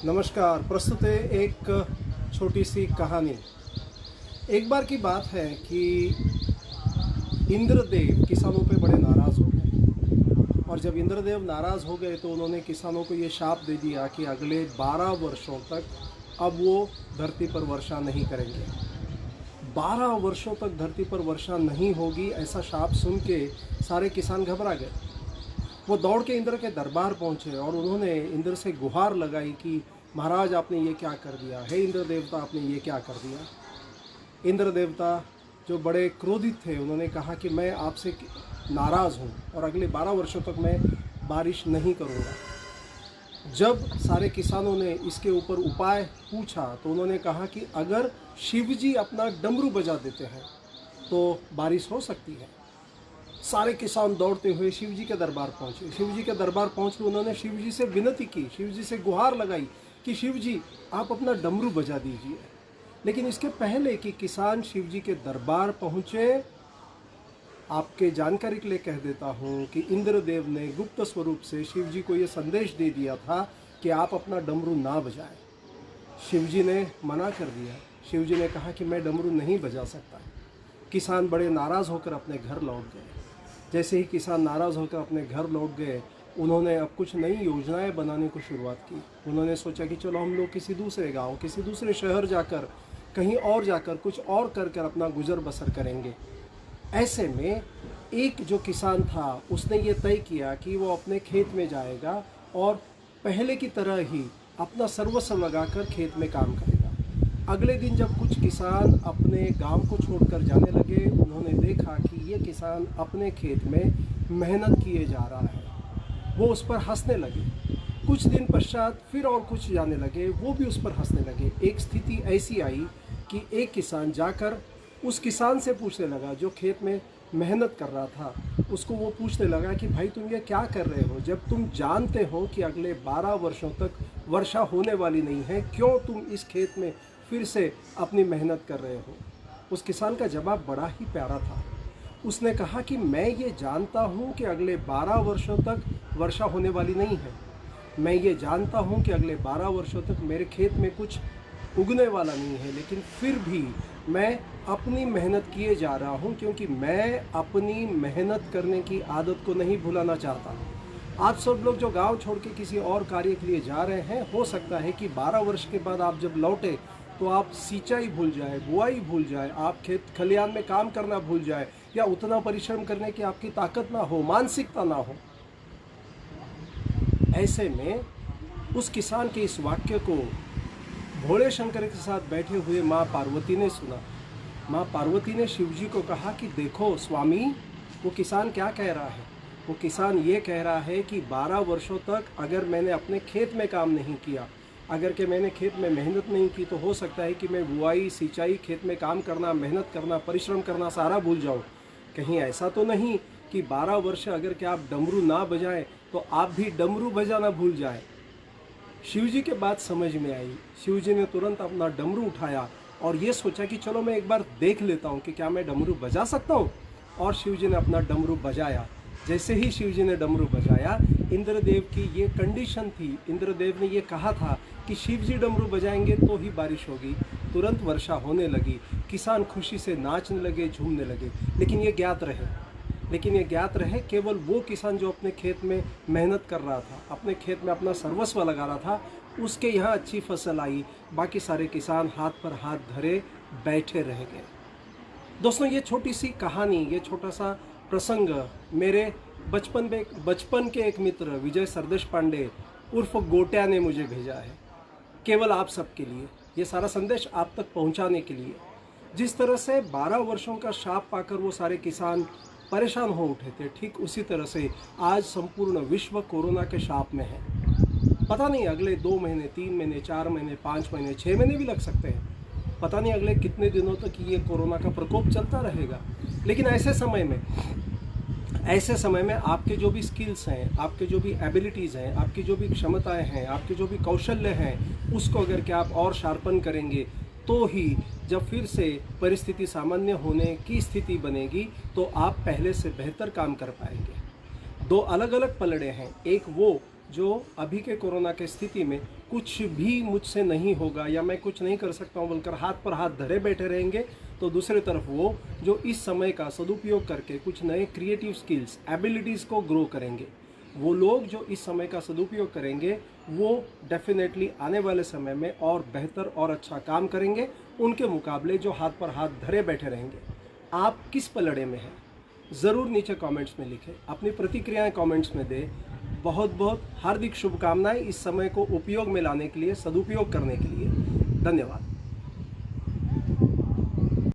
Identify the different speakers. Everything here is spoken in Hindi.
Speaker 1: नमस्कार। प्रस्तुत है एक छोटी सी कहानी। एक बार की बात है कि इंद्रदेव किसानों पे बड़े नाराज़ हो गए, और जब इंद्रदेव नाराज़ हो गए तो उन्होंने किसानों को ये शाप दे दिया कि अगले 12 वर्षों तक अब वो धरती पर वर्षा नहीं करेंगे। 12 वर्षों तक धरती पर वर्षा नहीं होगी, ऐसा शाप सुन के सारे किसान घबरा गए। वो दौड़ के इंद्र के दरबार पहुँचे और उन्होंने इंद्र से गुहार लगाई कि महाराज, आपने ये क्या कर दिया है? इंद्र देवता, आपने ये क्या कर दिया? इंद्र देवता जो बड़े क्रोधित थे, उन्होंने कहा कि मैं आपसे नाराज़ हूँ और अगले 12 वर्षों तक मैं बारिश नहीं करूँगा। जब सारे किसानों ने इसके ऊपर उपाय पूछा तो उन्होंने कहा कि अगर शिव जी अपना डमरू बजा देते हैं तो बारिश हो सकती है। सारे किसान दौड़ते हुए शिव जी के दरबार पहुँचे। शिव जी के दरबार पहुँच के उन्होंने शिव जी से विनती की, शिव जी से गुहार लगाई कि शिव जी आप अपना डमरू बजा दीजिए। लेकिन इसके पहले कि किसान शिव जी के दरबार पहुँचे, आपके जानकारी के लिए कह देता हूँ कि इंद्रदेव ने गुप्त स्वरूप से शिव जी को ये संदेश दे दिया था कि आप अपना डमरू ना बजाएं। शिव जी ने मना कर दिया। शिव जी ने कहा कि मैं डमरू नहीं बजा सकता। किसान बड़े नाराज़ होकर अपने घर लौट गए। जैसे ही किसान नाराज़ होकर अपने घर लौट गए, उन्होंने अब कुछ नई योजनाएं बनाने को शुरुआत की। उन्होंने सोचा कि चलो हम लोग किसी दूसरे गांव, किसी दूसरे शहर जाकर, कहीं और जाकर कुछ और कर अपना गुजर बसर करेंगे। ऐसे में एक जो किसान था, उसने ये तय किया कि वो अपने खेत में जाएगा और पहले की तरह ही अपना सर्वस्व लगाकर खेत में काम करेगा। अगले दिन जब कुछ किसान अपने गांव को छोड़कर जाने लगे, उन्होंने देखा कि ये किसान अपने खेत में मेहनत किए जा रहा है। वो उस पर हंसने लगे। कुछ दिन पश्चात फिर और कुछ जाने लगे, वो भी उस पर हंसने लगे। एक स्थिति ऐसी आई कि एक किसान जाकर उस किसान से पूछने लगा जो खेत में मेहनत कर रहा था। उसको वो पूछने लगा कि भाई, तुम ये क्या कर रहे हो? जब तुम जानते हो कि अगले 12 वर्षों तक वर्षा होने वाली नहीं है, क्यों तुम इस खेत में फिर से अपनी मेहनत कर रहे हो? उस किसान का जवाब बड़ा ही प्यारा था। उसने कहा कि मैं ये जानता हूँ कि अगले 12 वर्षों तक वर्षा होने वाली नहीं है। मैं ये जानता हूँ कि अगले 12 वर्षों तक मेरे खेत में कुछ उगने वाला नहीं है, लेकिन फिर भी मैं अपनी मेहनत किए जा रहा हूँ, क्योंकि मैं अपनी मेहनत करने की आदत को नहीं भुलाना चाहता। आप सब लोग जो गांव छोड़ के किसी और कार्य के लिए जा रहे हैं, हो सकता है कि 12 वर्ष के बाद आप जब लौटे तो आप सिंचाई भूल जाए, बुआई भूल जाए, आप खेत खलियान में काम करना भूल जाए, या उतना परिश्रम करने की आपकी ताकत ना हो, मानसिकता ना हो। ऐसे में उस किसान के इस वाक्य को भोले शंकर के साथ बैठे हुए माँ पार्वती ने सुना। माँ पार्वती ने शिव जी को कहा कि देखो स्वामी, वो किसान क्या कह रहा है। वो किसान ये कह रहा है कि 12 वर्षों तक अगर मैंने अपने खेत में काम नहीं किया, अगर कि मैंने खेत में मेहनत नहीं की, तो हो सकता है कि मैं बुआई, सिंचाई, खेत में काम करना, मेहनत करना, परिश्रम करना सारा भूल जाऊँ। कहीं ऐसा तो नहीं कि 12 वर्ष अगर कि आप डमरू ना बजाएं तो आप भी डमरू बजाना भूल जाएं। शिव जी के बात समझ में आई। शिव जी ने तुरंत अपना डमरू उठाया और ये सोचा कि चलो मैं एक बार देख लेता हूँ कि क्या मैं डमरू बजा सकता हूँ। और शिव जी ने अपना डमरू बजाया। जैसे ही शिव जी ने डमरू बजाया, इंद्रदेव की ये कंडीशन थी, इंद्रदेव ने ये कहा था कि शिव जी डमरू बजाएंगे तो ही बारिश होगी। तुरंत वर्षा होने लगी। किसान खुशी से नाचने लगे, झूमने लगे। लेकिन ये ज्ञात रहे केवल वो किसान जो अपने खेत में मेहनत कर रहा था, अपने खेत में अपना सर्वस्व लगा रहा था, उसके यहाँ अच्छी फसल आई। बाकी सारे किसान हाथ पर हाथ धरे बैठे रह गए। दोस्तों, ये छोटी सी कहानी, ये छोटा सा प्रसंग मेरे बचपन के एक मित्र विजय सरदेश पांडे उर्फ गोट्या ने मुझे भेजा है, केवल आप सबके लिए। ये सारा संदेश आप तक पहुंचाने के लिए। जिस तरह से 12 वर्षों का शाप पाकर वो सारे किसान परेशान हो उठे थे, ठीक उसी तरह से आज संपूर्ण विश्व कोरोना के शाप में है। पता नहीं अगले 2 महीने, 3 महीने, 4 महीने, 5 महीने, 6 महीने भी लग सकते हैं। पता नहीं अगले कितने दिनों तक ये कोरोना का प्रकोप चलता रहेगा। लेकिन ऐसे समय में आपके जो भी स्किल्स हैं, आपके जो भी एबिलिटीज़ हैं, आपकी जो भी क्षमताएं हैं, आपके जो भी कौशल्य हैं, उसको अगर कि आप और शार्पन करेंगे तो ही जब फिर से परिस्थिति सामान्य होने की स्थिति बनेगी तो आप पहले से बेहतर काम कर पाएंगे। 2 अलग अलग पलड़े हैं। एक वो जो अभी के कोरोना के स्थिति में कुछ भी मुझसे नहीं होगा या मैं कुछ नहीं कर सकता हूँ बोलकर हाथ पर हाथ धरे बैठे रहेंगे, तो दूसरी तरफ वो जो इस समय का सदुपयोग करके कुछ नए क्रिएटिव स्किल्स एबिलिटीज़ को ग्रो करेंगे, वो लोग जो इस समय का सदुपयोग करेंगे वो डेफिनेटली आने वाले समय में और बेहतर और अच्छा काम करेंगे उनके मुकाबले जो हाथ पर हाथ धरे बैठे रहेंगे। आप किस पलड़े में हैं, ज़रूर नीचे कमेंट्स में लिखें, अपनी प्रतिक्रियाएं कमेंट्स में दें। बहुत बहुत हार्दिक शुभकामनाएं इस समय को उपयोग में लाने के लिए, सदुपयोग करने के लिए। धन्यवाद।